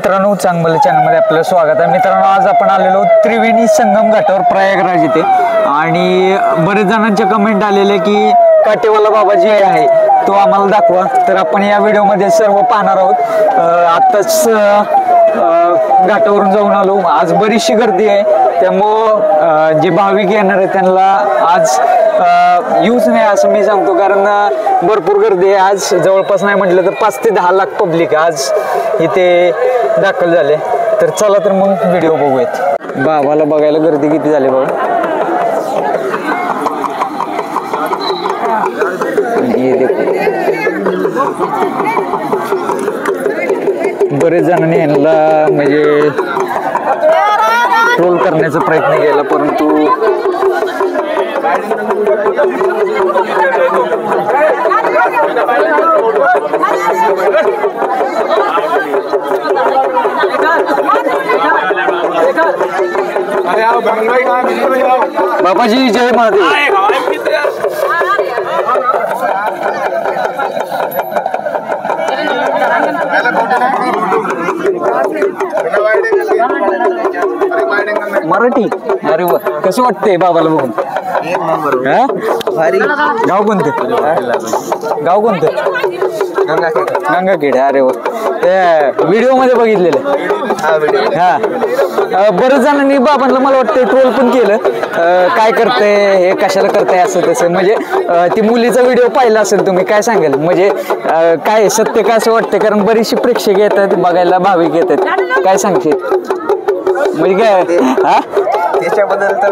मित्रांनो, चांगलं चॅनलमध्ये आपलं स्वागत आहे. मित्रांनो, आज आपण आलेलो त्रिवेणी संगम घाटावर प्रयागराज इथे आणि बरेच जणांचे कमेंट आलेले की काटेवाला बाबा जे आहे तो आम्हाला दाखवा. तर आपण या व्हिडिओमध्ये सर्व पाहणार आहोत. आत्ताच घाटावरून जाऊन आलो. आज बरीचशी गर्दी आहे, त्यामुळं जे भाविक येणार आहे त्यांना आज यूज नाही असं मी सांगतो, कारण भरपूर गर्दी आहे. आज जवळपास नाही म्हटलं तर 5 ते 10 लाख पब्लिक आज इथे दाखल झाले. तर चला तर मग व्हिडिओ बघूयात. बाबाला बघायला गर्दी किती झाली बघा. बरेच जणांनी यांना म्हणजे ट्रोल करण्याचा प्रयत्न केला, परंतु बाबाजी जय महादेव. मराठी. अरे वा, कसं वाटतंय बाबाला बघून? एक नंबर. गाव कोणतं? गाव कोणतं? गंगाखेड. अरे वा, त्या व्हिडिओ मध्ये बघितलेलं. हा, बरेच जणांनी बाबांना मला वाटतं ट्रोल पण केलं. काय करतंय हे, कशाला करताय असं तसं. म्हणजे ती मुलीचा व्हिडिओ पाहिला असेल तुम्ही, काय सांगाल? म्हणजे काय सत्य का असं वाटतं? कारण बरीचशी प्रेक्षक येतात बघायला, भाविक येतात. काय सांगशील? म्हणजे काय हा त्याच्याबद्दल तर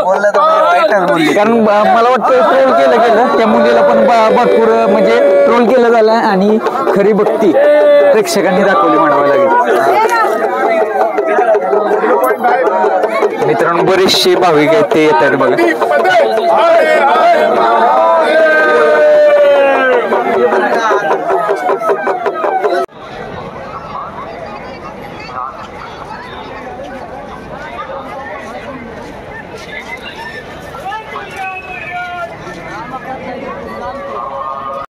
बोललं तर वाईटच बोलले. कारण मला वाटतं ट्रोल केलं गेलं, त्या मुलीला पण भरपूर म्हणजे ट्रोल केलं झालं आणि खरी भक्ती प्रेक्षकांनी दाखवली म्हणावं लागेल. मित्रांनो, बरेचसे भाविक आहेत ते येतात बघा.